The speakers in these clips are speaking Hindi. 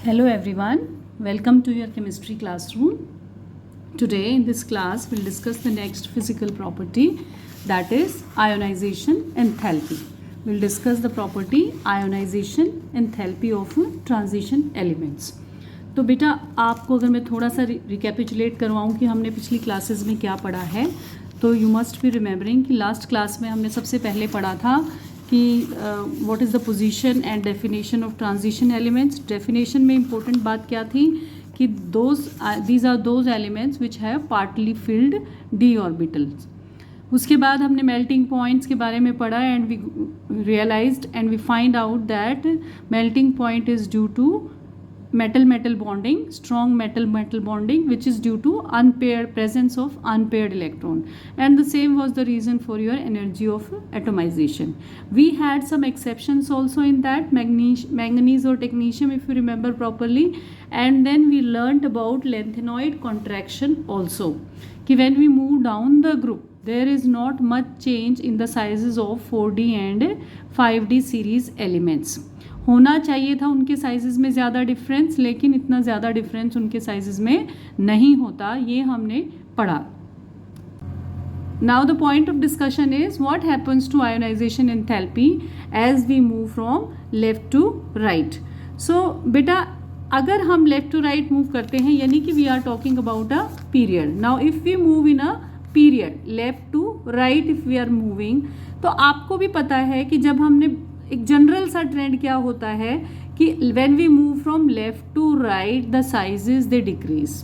Hello everyone, welcome to your chemistry classroom. Today in this class we'll discuss the next physical property, that is ionization enthalpy. We'll discuss the property ionization enthalpy of transition elements. तो बेटा आपको अगर मैं थोड़ा सा रिकैपिचुलेट करवाऊँ कि हमने पिछली क्लासेस में क्या पढ़ा है, तो यू मस्ट बी रिमेम्बरिंग कि लास्ट क्लास में हमने सबसे पहले पढ़ा था कि what is the position and definition of transition elements. डेफिनेशन में इंपॉर्टेंट बात क्या थी कि these are those elements which have partly filled d orbitals. उसके बाद हमने मेल्टिंग पॉइंट्स के बारे में पढ़ा and we realized and we find out that melting point is due to metal bonding, strong metal bonding, which is due to presence of unpaired electron, and the same was the reason for your energy of atomization. We had some exceptions also in that, manganese or technetium, if you remember properly, and then we learnt about lanthanoid contraction also, कि when we move down the group there is not much change in the sizes of 4D and 5D series elements. होना चाहिए था उनके साइजेस में ज़्यादा डिफरेंस, लेकिन इतना ज़्यादा डिफरेंस उनके साइजेस में नहीं होता, ये हमने पढ़ा. Now the point of discussion is what happens to ionization enthalpy as we move from left to right. So बेटा अगर हम लेफ्ट टू राइट मूव करते हैं, यानी कि we are talking about a period. Now if we move in a period left to right, if we are moving, तो आपको भी पता है कि जब हमने एक जनरल सा ट्रेंड क्या होता है कि when we move from left to right the sizes they decrease.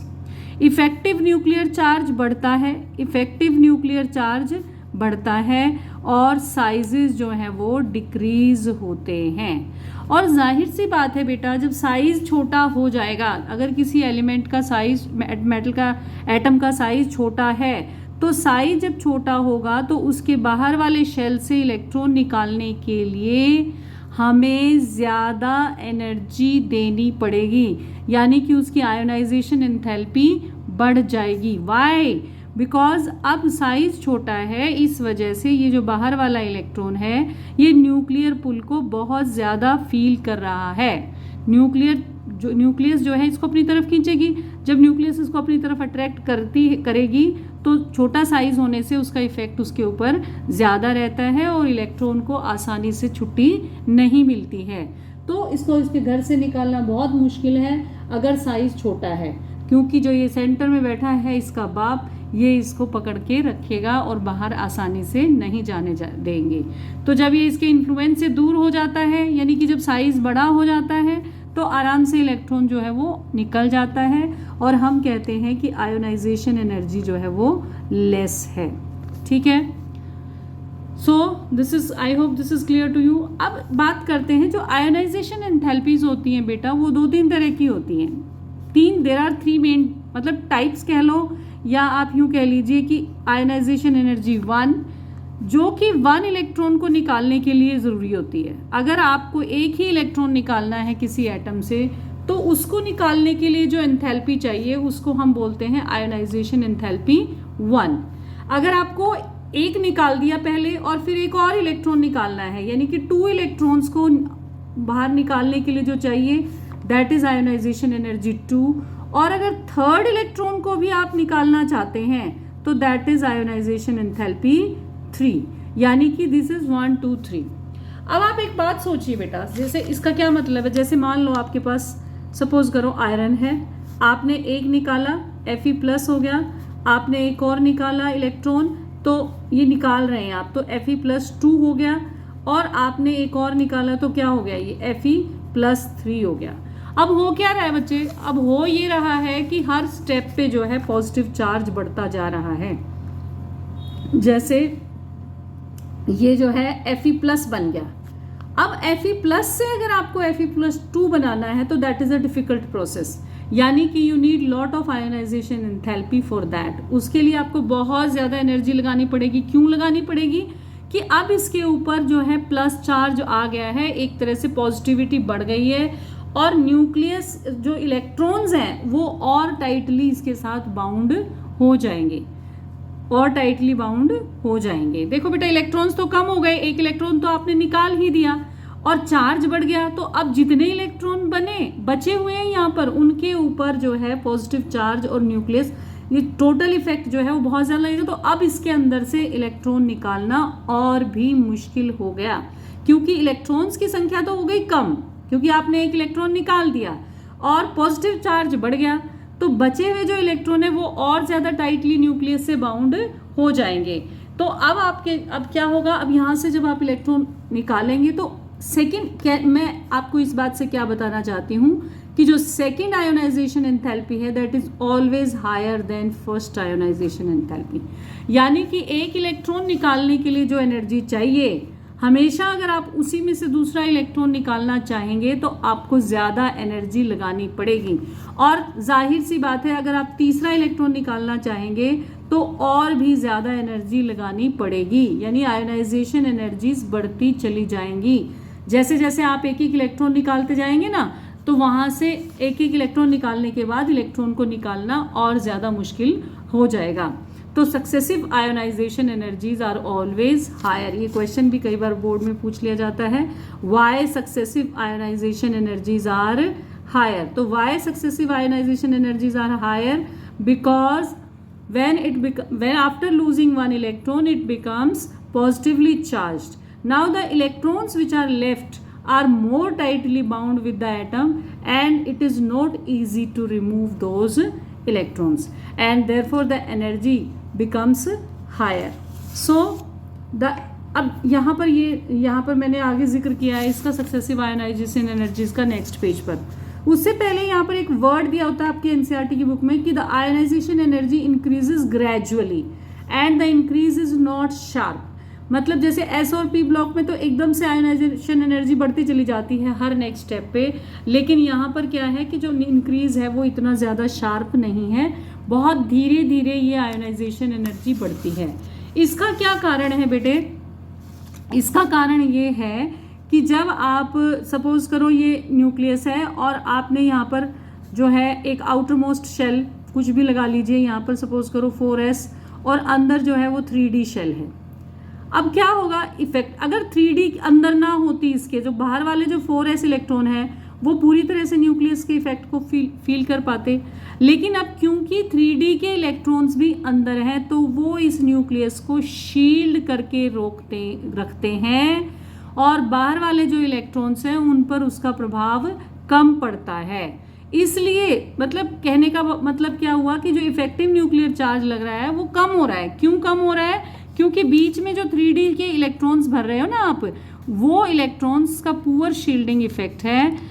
Effective nuclear charge बढ़ता है, इफेक्टिव न्यूक्लियर चार्ज बढ़ता है और साइजेस जो हैं वो डिक्रीज होते हैं. और जाहिर सी बात है बेटा, जब साइज छोटा हो जाएगा, अगर किसी एलिमेंट का साइज, मेटल का, एटम का साइज छोटा है, तो साइज जब छोटा होगा तो उसके बाहर वाले शेल से इलेक्ट्रॉन निकालने के लिए हमें ज़्यादा एनर्जी देनी पड़ेगी, यानी कि उसकी आयोनाइजेशन एंथैल्पी बढ़ जाएगी. वाई? बिकॉज अब साइज छोटा है, इस वजह से ये जो बाहर वाला इलेक्ट्रॉन है ये न्यूक्लियर पुल को बहुत ज़्यादा फील कर रहा है. न्यूक्लियस जो है इसको अपनी तरफ खींचेगी. जब न्यूक्लियस इसको अपनी तरफ अट्रैक्ट करेगी तो छोटा साइज होने से उसका इफेक्ट उसके ऊपर ज़्यादा रहता है और इलेक्ट्रॉन को आसानी से छुट्टी नहीं मिलती है. तो इसको इसके घर से निकालना बहुत मुश्किल है अगर साइज छोटा है, क्योंकि जो ये सेंटर में बैठा है इसका बाप, ये इसको पकड़ के रखेगा और बाहर आसानी से नहीं जाने देंगे. तो जब ये इसके इन्फ्लुएंस से दूर हो जाता है, यानी कि जब साइज बड़ा हो जाता है, तो आराम से इलेक्ट्रॉन जो है वो निकल जाता है और हम कहते हैं कि आयोनाइजेशन एनर्जी जो है वो लेस है. ठीक है. So this is, I hope this is clear to you. अब बात करते हैं जो आयोनाइजेशन एंथैल्पीज होती हैं बेटा, वो 2-3 तरह की होती हैं. देयर आर 3 मेन, मतलब टाइप्स कह लो, या आप यूँ कह लीजिए कि आयोनाइजेशन एनर्जी 1, जो कि 1 इलेक्ट्रॉन को निकालने के लिए ज़रूरी होती है. अगर आपको एक ही इलेक्ट्रॉन निकालना है किसी एटम से, तो उसको निकालने के लिए जो एंथैल्पी चाहिए उसको हम बोलते हैं आयोनाइजेशन एंथैल्पी 1. अगर आपको एक निकाल दिया पहले और फिर एक और इलेक्ट्रॉन निकालना है, यानी कि 2 इलेक्ट्रॉन्स को बाहर निकालने के लिए जो चाहिए, दैट इज़ आयोनाइजेशन एनर्जी 2. और अगर 3rd इलेक्ट्रॉन को भी आप निकालना चाहते हैं तो दैट इज़ आयोनाइजेशन एंथैल्पी 3, यानी कि दिस इज 1, 2, 3. अब आप एक बात सोचिए बेटा, जैसे इसका क्या मतलब है, जैसे मान लो आपके पास सपोज करो आयरन है, आपने एक निकाला Fe+ हो गया, आपने एक और निकाला इलेक्ट्रॉन, तो ये निकाल रहे हैं आप, तो Fe+2 हो गया, और आपने एक और निकाला तो क्या हो गया, ये Fe+3 हो गया. अब हो क्या रहा है बच्चे, अब हो ये रहा है कि हर स्टेप पे जो है पॉजिटिव चार्ज बढ़ता जा रहा है. जैसे ये जो है Fe+ बन गया. अब Fe+ से अगर आपको Fe+2 बनाना है तो that is a difficult process, यानी कि you need lot of ionisation enthalpy for that. उसके लिए आपको बहुत ज़्यादा एनर्जी लगानी पड़ेगी. क्यों लगानी पड़ेगी? कि अब इसके ऊपर जो है प्लस चार्ज आ गया है, एक तरह से पॉजिटिविटी बढ़ गई है, और न्यूक्लियस जो इलेक्ट्रॉन्स हैं वो और टाइटली इसके साथ बाउंड हो जाएंगे, और टाइटली बाउंड हो जाएंगे. देखो बेटा, इलेक्ट्रॉन्स तो कम हो गए, एक इलेक्ट्रॉन तो आपने निकाल ही दिया, और चार्ज बढ़ गया तो अब जितने इलेक्ट्रॉन बचे हुए हैं यहाँ पर, उनके ऊपर जो है पॉजिटिव चार्ज और न्यूक्लियस, ये टोटल इफेक्ट जो है वो बहुत ज़्यादा लगेगा। तो अब इसके अंदर से इलेक्ट्रॉन निकालना और भी मुश्किल हो गया, क्योंकि इलेक्ट्रॉन्स की संख्या तो हो गई कम, क्योंकि आपने एक इलेक्ट्रॉन निकाल दिया और पॉजिटिव चार्ज बढ़ गया, तो बचे हुए जो इलेक्ट्रॉन है वो और ज़्यादा टाइटली न्यूक्लियस से बाउंड हो जाएंगे। तो अब क्या होगा, अब यहाँ से जब आप इलेक्ट्रॉन निकालेंगे तो मैं आपको इस बात से क्या बताना चाहती हूँ कि जो सेकेंड आयोनाइजेशन एंथैल्पी है that is always higher than first ionization enthalpy. यानी कि एक इलेक्ट्रॉन निकालने के लिए जो एनर्जी चाहिए, हमेशा अगर आप उसी में से दूसरा इलेक्ट्रॉन निकालना चाहेंगे तो आपको ज़्यादा एनर्जी लगानी पड़ेगी। और जाहिर सी बात है, अगर आप तीसरा इलेक्ट्रॉन निकालना चाहेंगे तो और भी ज़्यादा एनर्जी लगानी पड़ेगी, यानी आयोनाइजेशन एनर्जीज बढ़ती चली जाएंगी। जैसे जैसे आप एक एक इलेक्ट्रॉन निकालते जाएंगे ना, तो वहाँ से एक एक इलेक्ट्रॉन निकालने के बाद इलेक्ट्रॉन को निकालना और ज़्यादा मुश्किल हो जाएगा। तो successive ionization energies are always higher. ये क्वेश्चन भी कई बार बोर्ड में पूछ लिया जाता है, why successive ionization energies are higher. तो why successive ionization energies are higher because when after losing one electron it becomes positively charged. Now the electrons which are left are more tightly bound with the atom and it is not easy to remove those electrons and therefore the energy becomes higher. So अब यहाँ पर मैंने आगे जिक्र किया है इसका सक्सेसिव आयोनाइजेशन एनर्जीज का नेक्स्ट पेज पर। उससे पहले यहाँ पर एक वर्ड दिया होता है आपके एनसीईआरटी की बुक में कि the ionization energy increases gradually and the increase is not sharp. मतलब जैसे एस और पी ब्लॉक में तो एकदम से आयोनाइजेशन एनर्जी बढ़ती चली जाती है हर नेक्स्ट स्टेप पे, लेकिन यहाँ पर क्या है कि जो इंक्रीज है वो इतना ज़्यादा शार्प नहीं है, बहुत धीरे धीरे ये आयोनाइजेशन एनर्जी बढ़ती है। इसका क्या कारण है बेटे? इसका कारण ये है कि जब आप सपोज करो ये न्यूक्लियस है और आपने यहाँ पर जो है एक आउटर मोस्ट शेल कुछ भी लगा लीजिए, यहाँ पर सपोज करो 4s और अंदर जो है वो 3D शेल है। अब क्या होगा इफेक्ट, अगर 3D अंदर ना होती, इसके जो बाहर वाले जो 4s इलेक्ट्रॉन है वो पूरी तरह से न्यूक्लियस के इफेक्ट को फील कर पाते, लेकिन अब क्योंकि 3D के इलेक्ट्रॉन्स भी अंदर हैं तो वो इस न्यूक्लियस को शील्ड करके रखते हैं और बाहर वाले जो इलेक्ट्रॉन्स हैं उन पर उसका प्रभाव कम पड़ता है। इसलिए मतलब कहने का मतलब क्या हुआ कि जो इफेक्टिव न्यूक्लियर चार्ज लग रहा है वो कम हो रहा है। क्यों कम हो रहा है? क्योंकि बीच में जो 3D के इलेक्ट्रॉन्स भर रहे हो ना आप, वो इलेक्ट्रॉन्स का पुअर शील्डिंग इफेक्ट है।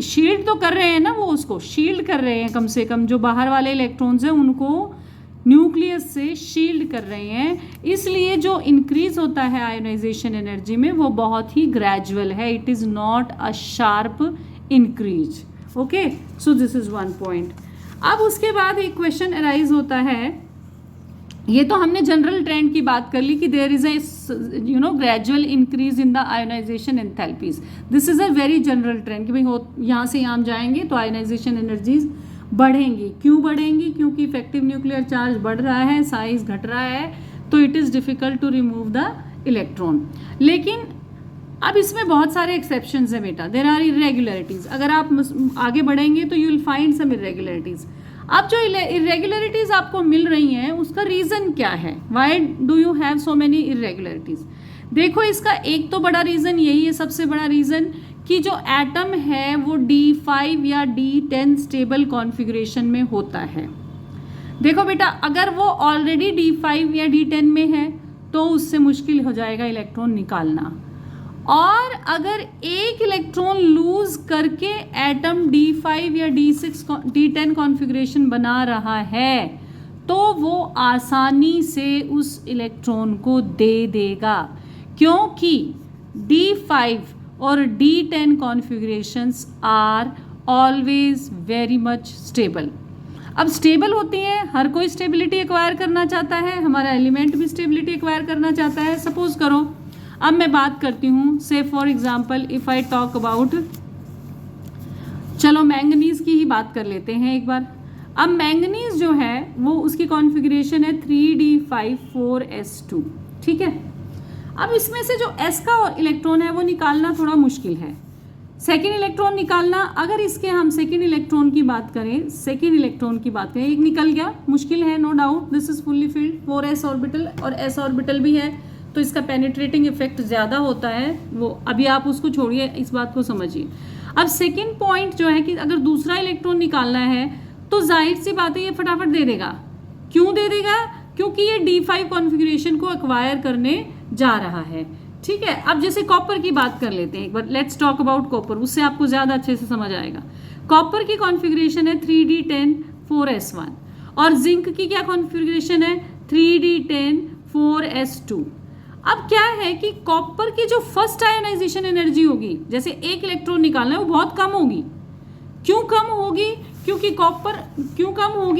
शील्ड तो कर रहे हैं ना, वो उसको शील्ड कर रहे हैं, कम से कम जो बाहर वाले इलेक्ट्रॉन्स हैं उनको न्यूक्लियस से शील्ड कर रहे हैं। इसलिए जो इंक्रीज होता है आयोनाइजेशन एनर्जी में वो बहुत ही ग्रेजुअल है, it is not a sharp increase. Okay, so this is one point. अब उसके बाद एक क्वेश्चन अराइज होता है, ये तो हमने जनरल ट्रेंड की बात कर ली कि there is a gradual increase in the ionization enthalpies. This is a very general trend कि भाई यहाँ से यहाँ जाएंगे तो आयोनाइजेशन एनर्जीज बढ़ेंगी। क्यों बढ़ेंगी? क्योंकि इफेक्टिव न्यूक्लियर चार्ज बढ़ रहा है, साइज घट रहा है, तो it is difficult to remove the electron. लेकिन अब इसमें बहुत सारे एक्सेप्शंस हैं बेटा, देयर आर इरेगुलरिटीज़। अगर आप आगे बढ़ेंगे तो you will find some irregularities. अब जो इरेगुलरिटीज़ आपको मिल रही हैं उसका रीज़न क्या है? Why do you have so many irregularities? देखो, इसका एक तो बड़ा रीज़न यही है, सबसे बड़ा रीज़न, कि जो एटम है वो D5 या D10 स्टेबल कॉन्फ़िगरेशन में होता है। देखो बेटा, अगर वो ऑलरेडी D5 या D10 में है तो उससे मुश्किल हो जाएगा इलेक्ट्रॉन निकालना, और अगर एक इलेक्ट्रॉन लूज करके एटम D5 या D10 कॉन्फ़िगरेशन बना रहा है तो वो आसानी से उस इलेक्ट्रॉन को दे देगा, क्योंकि D5 और D10 configurations are always very much stable. अब स्टेबल होती हैं, हर कोई स्टेबिलिटी एक्वायर करना चाहता है, हमारा एलिमेंट भी स्टेबिलिटी एक्वायर करना चाहता है। सपोज करो, अब मैं बात करती हूँ, से for example if I talk about, चलो मैंगनीज की ही बात कर लेते हैं एक बार। अब मैंगनीज जो है वो उसकी कॉन्फ़िगरेशन है 3D5 4s2, ठीक है। अब इसमें से जो s का इलेक्ट्रॉन है वो निकालना थोड़ा मुश्किल है, सेकेंड इलेक्ट्रॉन निकालना। अगर इसके हम सेकेंड इलेक्ट्रॉन की बात करें, एक निकल गया, मुश्किल है, no doubt, this is fully filled, 4s orbital और s ऑर्बिटल भी है, तो इसका पेनिट्रेटिंग इफेक्ट ज़्यादा होता है। वो अभी आप उसको छोड़िए, इस बात को समझिए। अब सेकेंड पॉइंट जो है कि अगर दूसरा इलेक्ट्रॉन निकालना है तो जाहिर सी बात है ये फटाफट दे देगा। क्यों दे देगा? क्योंकि ये D5 कॉन्फ़िगरेशन को एक्वायर करने जा रहा है। ठीक है, अब जैसे कॉपर की बात कर लेते हैं एक बार, लेट्स टॉक अबाउट कॉपर, उससे आपको ज़्यादा अच्छे से समझ आएगा। कॉपर की कॉन्फ़िगरेशन है 3D10 4s1 और जिंक की क्या कॉन्फ़िगरेशन है 3D10 4s2। अब क्या है कि कॉपर की जो फर्स्ट आयोनाइजेशन एनर्जी होगी, जैसे एक इलेक्ट्रॉन निकालना है, वो बहुत कम होगी। क्यों कम होगी?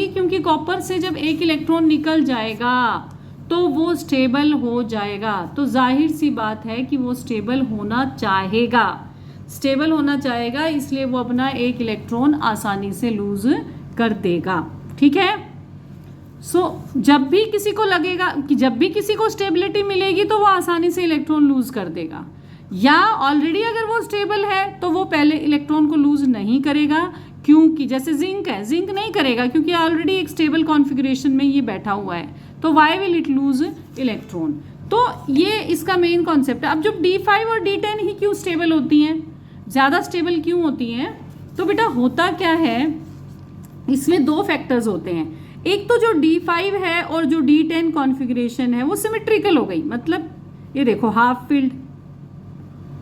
क्योंकि कॉपर से जब एक इलेक्ट्रॉन निकल जाएगा तो वो स्टेबल हो जाएगा, तो जाहिर सी बात है कि वो स्टेबल होना चाहेगा, इसलिए वो अपना एक इलेक्ट्रॉन आसानी से लूज कर देगा। ठीक है, जब भी किसी को लगेगा कि जब भी किसी को स्टेबिलिटी मिलेगी तो वो आसानी से इलेक्ट्रॉन लूज कर देगा, या ऑलरेडी अगर वो स्टेबल है तो वो पहले इलेक्ट्रॉन को लूज नहीं करेगा, क्योंकि जैसे जिंक है, जिंक नहीं करेगा क्योंकि ऑलरेडी एक स्टेबल कॉन्फ़िगरेशन में ये बैठा हुआ है, तो why will it lose electron. तो ये इसका मेन कॉन्सेप्ट है। अब जब D5 और D10 ही क्यों स्टेबल होती हैं, ज़्यादा स्टेबल क्यों होती हैं, तो बेटा होता क्या है, इसमें दो फैक्टर्स होते हैं। एक तो जो D5 है और जो D10 कॉन्फ़िगरेशन है वो सिमेट्रिकल हो गई, मतलब ये देखो हाफ फील्ड,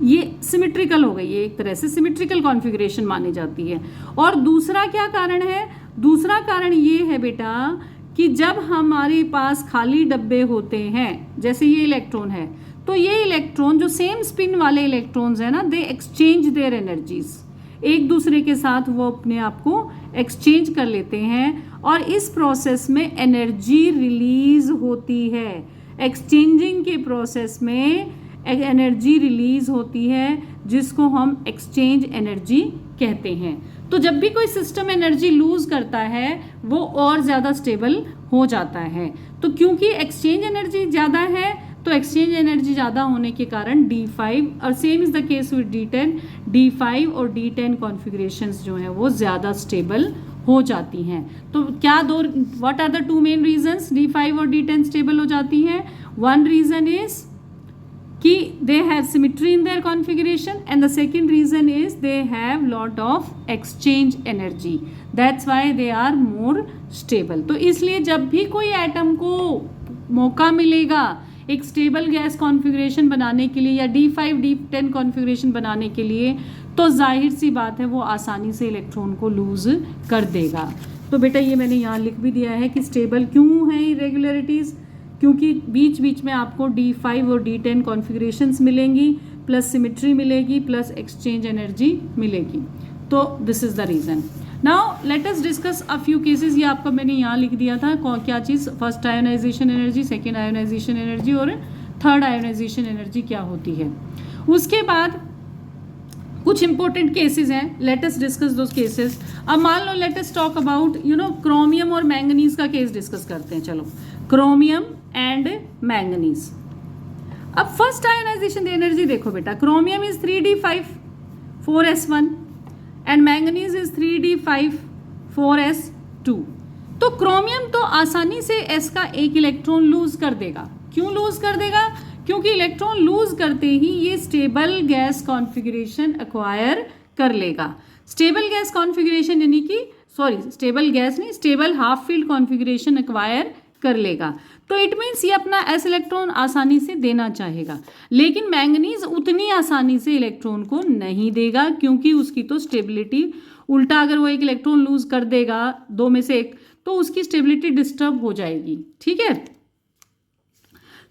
ये सिमेट्रिकल हो गई, ये एक तरह से सिमेट्रिकल कॉन्फ़िगरेशन मानी जाती है। और दूसरा क्या कारण है? दूसरा कारण ये है बेटा कि जब हमारे पास खाली डब्बे होते हैं, जैसे ये इलेक्ट्रॉन है, तो ये इलेक्ट्रॉन जो सेम स्पिन वाले इलेक्ट्रॉन्स हैं ना, दे एक्सचेंज देयर एनर्जीज, एक दूसरे के साथ वो अपने आप को एक्सचेंज कर लेते हैं और इस प्रोसेस में एनर्जी रिलीज होती है। एक्सचेंजिंग के प्रोसेस में एनर्जी रिलीज होती है जिसको हम एक्सचेंज एनर्जी कहते हैं। तो जब भी कोई सिस्टम एनर्जी लूज करता है वो और ज़्यादा स्टेबल हो जाता है। तो क्योंकि एक्सचेंज एनर्जी ज़्यादा है, तो एक्सचेंज एनर्जी ज़्यादा होने के कारण D5 और same is the case with D10, D5 और D10 कॉन्फ़िगरेशंस जो हैं वो ज़्यादा स्टेबल हो जाती हैं। तो क्या what are the two main reasons D5 और D10 स्टेबल हो जाती हैं? वन रीज़न इज़ कि they have symmetry in their configuration, and the second reason is they have lot of exchange energy, that's why they are more stable। तो इसलिए जब भी कोई एटम को मौका मिलेगा एक स्टेबल गैस कॉन्फ़िगरेशन बनाने के लिए या D5 D10 कॉन्फ़िगरेशन बनाने के लिए, तो जाहिर सी बात है वो आसानी से इलेक्ट्रॉन को लूज कर देगा। तो बेटा ये मैंने यहाँ लिख भी दिया है कि स्टेबल क्यों है इरेगुलरिटीज़, क्योंकि बीच बीच में आपको D5 और D10 कॉन्फ़िगरेशंस मिलेंगी, प्लस सिमेट्री मिलेगी, प्लस एक्सचेंज एनर्जी मिलेगी। तो this is the reason. Now let us discuss a few cases. ये आपका मैंने यहाँ लिख दिया था क्या चीज़, first ionization energy, second ionization energy और थर्ड आयोनाइजेशन एनर्जी क्या होती है। उसके बाद कुछ इंपॉर्टेंट केसेस हैं, let us discuss those cases. अब मान लो let us talk about chromium और मैंगनीज का केस डिस्कस करते हैं। चलो, क्रोमियम एंड मैंगनीज। अब फर्स्ट आयोनाइजेशन एनर्जी देखो बेटा, chromium is 3d5 4s1 and manganese is 3d5 4s2। तो क्रोमियम तो आसानी से s का एक इलेक्ट्रॉन लूज कर देगा। क्यों लूज कर देगा? क्योंकि इलेक्ट्रॉन लूज करते ही ये स्टेबल गैस कॉन्फ़िगरेशन एक्वायर कर लेगा। स्टेबल गैस कॉन्फ़िगरेशन यानी कि स्टेबल गैस नहीं, stable half field configuration acquire कर लेगा। तो इट मीन्स ये अपना s इलेक्ट्रॉन आसानी से देना चाहेगा, लेकिन मैंगनीज उतनी आसानी से इलेक्ट्रॉन को नहीं देगा क्योंकि उसकी तो स्टेबिलिटी उल्टा, अगर वो एक इलेक्ट्रॉन लूज कर देगा दो में से एक, तो उसकी स्टेबिलिटी डिस्टर्ब हो जाएगी। ठीक है,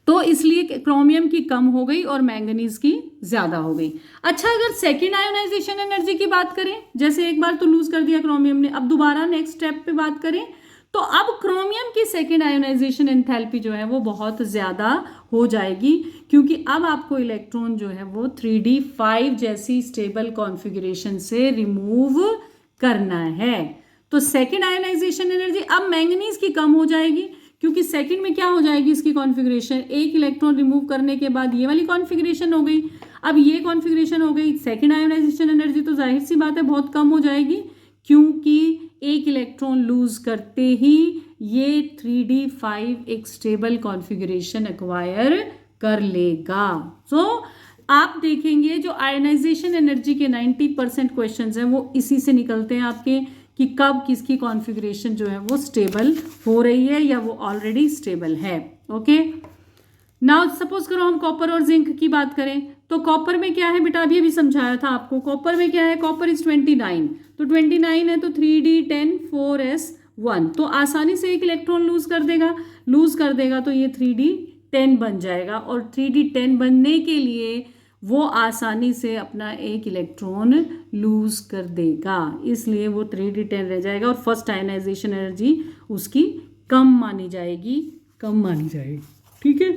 तो इसलिए क्रोमियम की कम हो गई और मैंगनीज की ज़्यादा हो गई। अच्छा, अगर सेकेंड आयोनाइजेशन एनर्जी की बात करें, जैसे एक बार तो लूज कर दिया क्रोमियम ने, अब दोबारा नेक्स्ट स्टेप पे बात करें, तो अब क्रोमियम की सेकेंड आयोनाइजेशन एंथैल्पी जो है वो बहुत ज़्यादा हो जाएगी, क्योंकि अब आपको इलेक्ट्रॉन जो है वो 3d5 जैसी स्टेबल कॉन्फ़िगरेशन से रिमूव करना है। तो सेकेंड आयोनाइजेशन एनर्जी अब मैंगनीज की कम हो जाएगी, क्योंकि सेकंड में क्या हो जाएगी इसकी कॉन्फ़िगरेशन, एक इलेक्ट्रॉन रिमूव करने के बाद ये वाली कॉन्फ़िगरेशन हो गई। अब ये कॉन्फ़िगरेशन हो गई, सेकंड आयोनाइजेशन एनर्जी तो जाहिर सी बात है बहुत कम हो जाएगी, क्योंकि एक इलेक्ट्रॉन लूज करते ही ये 3d5 एक स्टेबल कॉन्फ़िगरेशन एक्वायर कर लेगा। सो आप देखेंगे जो आयोनाइजेशन एनर्जी के 90% क्वेश्चंस हैं वो इसी से निकलते हैं आपके, कि कब किसकी कॉन्फ़िगरेशन जो है वो स्टेबल हो रही है या वो ऑलरेडी स्टेबल है। ओके, नाउ सपोज करो हम कॉपर और जिंक की बात करें, तो कॉपर में क्या है बेटा, अभी समझाया था आपको, कॉपर में क्या है, कॉपर इज 29, तो 29 है तो 3d10 4s1, तो आसानी से एक इलेक्ट्रॉन लूज कर देगा तो ये 3d10 बन जाएगा, और 3d10 बनने के लिए वो आसानी से अपना एक इलेक्ट्रॉन लूज कर देगा, इसलिए वो 3d10 रह जाएगा, और फर्स्ट आयनाइजेशन एनर्जी उसकी कम मानी जाएगी। ठीक है,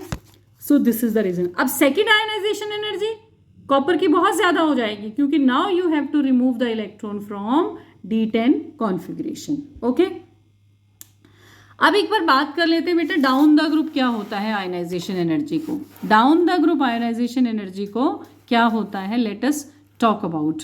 so this is the reason. अब सेकेंड आयनाइजेशन एनर्जी कॉपर की बहुत ज्यादा हो जाएगी, क्योंकि now you have to remove the electron from d10 configuration. Okay, अब एक बार बात कर लेते हैं बेटा डाउन द ग्रुप क्या होता है आयनाइजेशन एनर्जी को। Down the group ionization energy को क्या होता है, let us talk about.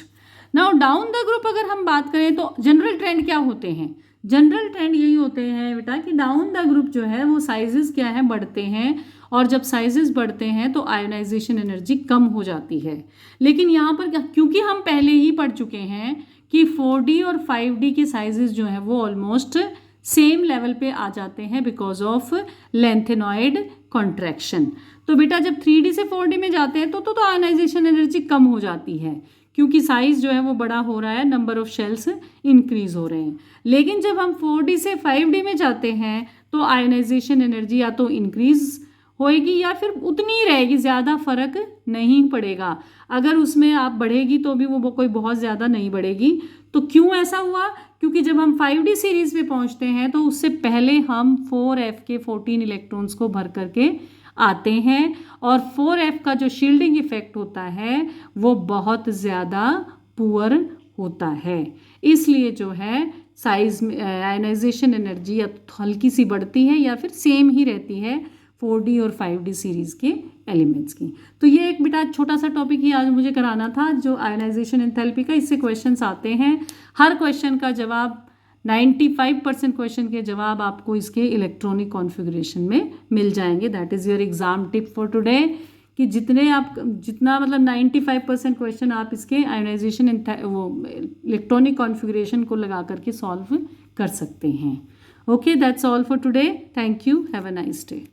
Now down the group अगर हम बात करें तो जनरल ट्रेंड क्या होते हैं, जनरल ट्रेंड यही होते हैं बेटा कि डाउन द ग्रुप जो है वो साइजेस क्या है, बढ़ते हैं, और जब साइजेस बढ़ते हैं तो आयोनाइजेशन एनर्जी कम हो जाती है। लेकिन यहाँ पर क्योंकि हम पहले ही पढ़ चुके हैं कि 4d और 5d के साइजेस जो हैं वो ऑलमोस्ट सेम लेवल पे आ जाते हैं बिकॉज ऑफ लेंथेनॉइड कॉन्ट्रैक्शन, तो बेटा जब 3d से 4d में जाते हैं तो आयोनाइजेशन एनर्जी कम हो जाती है, क्योंकि साइज जो है वो बड़ा हो रहा है, नंबर ऑफ शेल्स इंक्रीज हो रहे हैं। लेकिन जब हम 4d से 5d में जाते हैं तो आयोनाइजेशन एनर्जी या तो इंक्रीज होएगी या फिर उतनी ही रहेगी, ज़्यादा फर्क नहीं पड़ेगा। अगर उसमें आप बढ़ेगी तो भी वो कोई बहुत ज़्यादा नहीं बढ़ेगी। तो क्यों ऐसा हुआ, क्योंकि जब हम 5d सीरीज पे पहुंचते हैं तो उससे पहले हम 4f के 14 इलेक्ट्रॉन्स को भर करके आते हैं, और 4f का जो शील्डिंग इफेक्ट होता है वो बहुत ज़्यादा पुअर होता है, इसलिए जो है साइज में आयनाइजेशन एनर्जी या हल्की सी बढ़ती है या फिर सेम ही रहती है 4d और 5d सीरीज़ के एलिमेंट्स की। तो ये एक बेटा छोटा सा टॉपिक ही आज मुझे कराना था जो आयनाइजेशन एंथैल्पी का, इससे क्वेश्चंस आते हैं, हर क्वेश्चन का जवाब 95% क्वेश्चन के जवाब आपको इसके इलेक्ट्रॉनिक कॉन्फ़िगरेशन में मिल जाएंगे। That is your exam tip for today, कि जितना मतलब 95% क्वेश्चन आप इसके आयनाइजेशन वो इलेक्ट्रॉनिक कॉन्फ़िगरेशन को लगा करके सॉल्व कर सकते हैं। Okay, that's all for today, thank you, have a nice day.